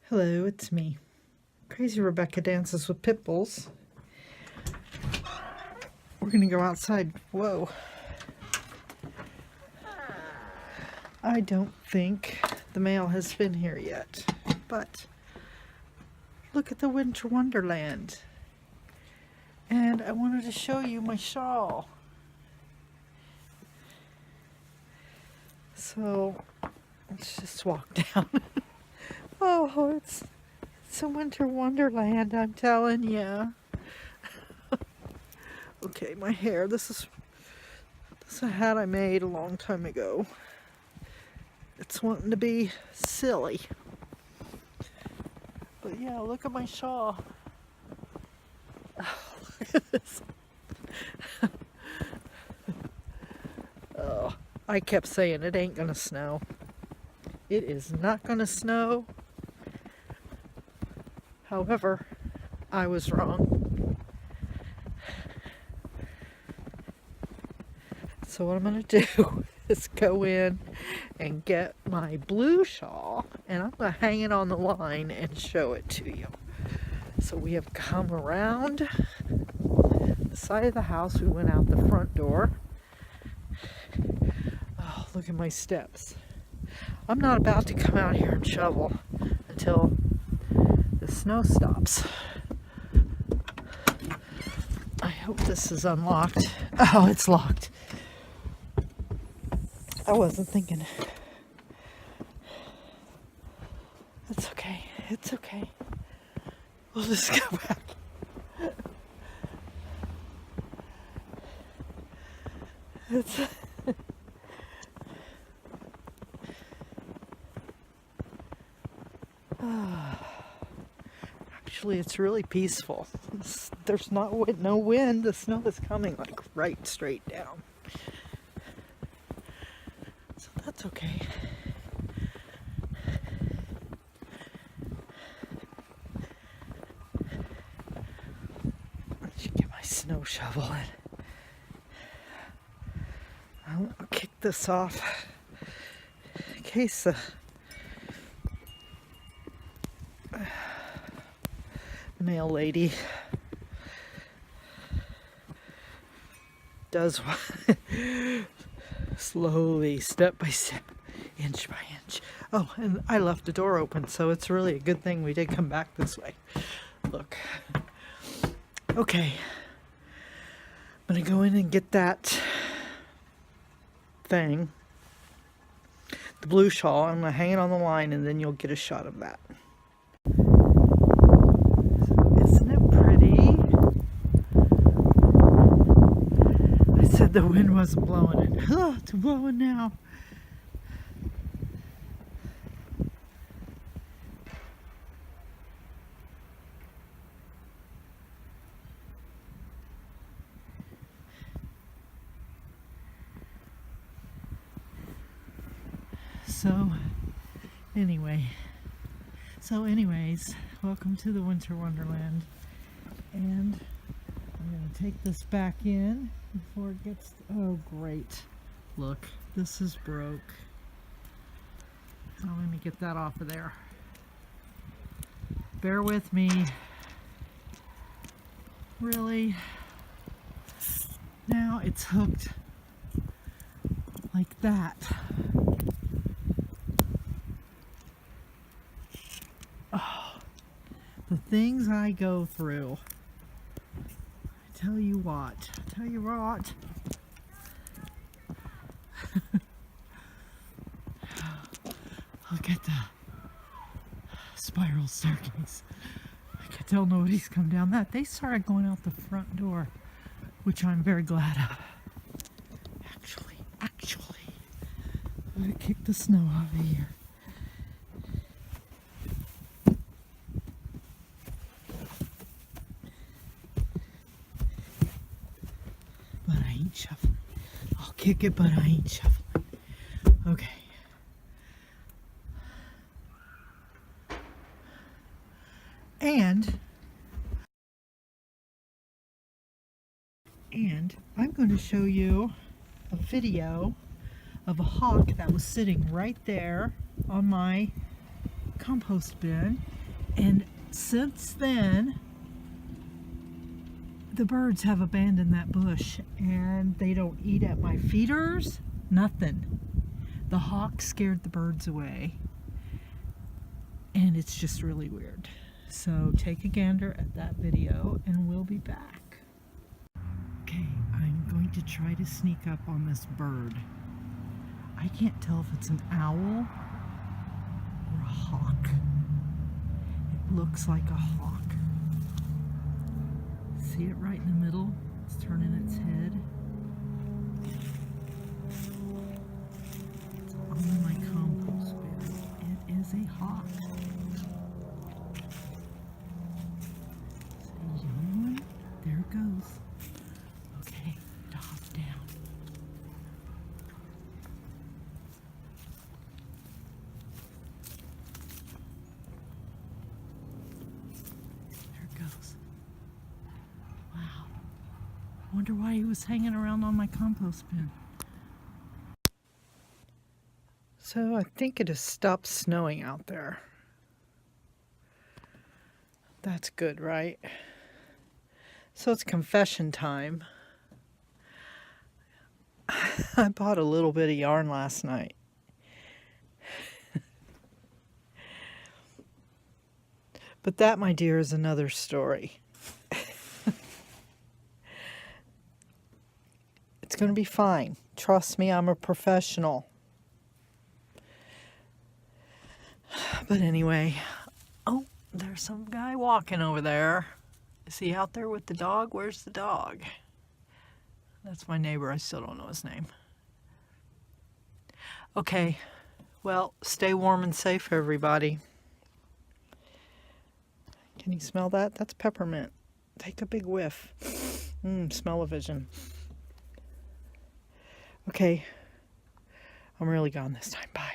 Hello, it's me, Crazy Rebecca Dances with PitBulls. We're gonna go outside. Whoa. I don't think the mail has been here yet, but look at the Winter Wonderland. And I wanted to show you my shawl. So let's just walk down. Oh, it's a Winter Wonderland, I'm telling you. Okay, my hair. This is a hat I made a long time ago. It's wanting to be silly. But yeah, look at my shawl. Oh, look at this. Oh, I kept saying it ain't gonna snow. It is not gonna snow. However, I was wrong. So what I'm going to do is go in and get my blue shawl, and I'm going to hang it on the line and show it to you. So we have come around the side of the house. We went out the front door. Oh, look at my steps. I'm not about to come out here and shovel until the snow stops. I hope this is unlocked. Oh, it's locked. I wasn't thinking. It's okay. It's okay. We'll just go back. It's Actually, it's really peaceful. There's no wind. The snow is coming like right straight down. So that's okay. I should get my snow shovel in. I'll kick this off in case the mail lady does slowly, step by step, inch by inch. Oh, and I left the door open, so it's really a good thing we did come back this way. Look. Okay. I'm gonna go in and get that thing, the blue shawl. I'm gonna hang it on the line, and then you'll get a shot of that. The wind wasn't blowing it. Oh, it's blowing now. Anyways, welcome to the Winter Wonderland. And I'm going to take this back in before it gets... Oh, great. Look, this is broke. So let me get that off of there. Bear with me. Really? Now it's hooked like that. Oh, the things I go through. Tell you what. Look at the spiral staircase. I can tell nobody's come down that. They started going out the front door, which I'm very glad of. Actually, I'm gonna kick the snow out of here. Shuffling. I'll kick it, but I ain't shuffling. Okay. And I'm going to show you a video of a hawk that was sitting right there on my compost bin, and since then the birds have abandoned that bush, and they don't eat at my feeders, nothing. The hawk scared the birds away, and it's just really weird. So take a gander at that video and we'll be back. Okay, I'm going to try to sneak up on this bird. I can't tell if it's an owl or a hawk. It looks like a hawk. See it right in the middle? It's turning its head. It's on my compost bin. It is a hawk. It's a young one. There it goes. Okay, top down. There it goes. Wow. I wonder why he was hanging around on my compost bin. So I think it has stopped snowing out there. That's good, right? So it's confession time. I bought a little bit of yarn last night. But that, my dear, is another story. It's going to be fine. Trust me, I'm a professional. But anyway, oh, there's some guy walking over there. Is he out there with the dog? Where's the dog? That's my neighbor. I still don't know his name. Okay, well, stay warm and safe, everybody. Can you smell that? That's peppermint. Take a big whiff. Smell-o-vision. Okay, I'm really gone this time. Bye.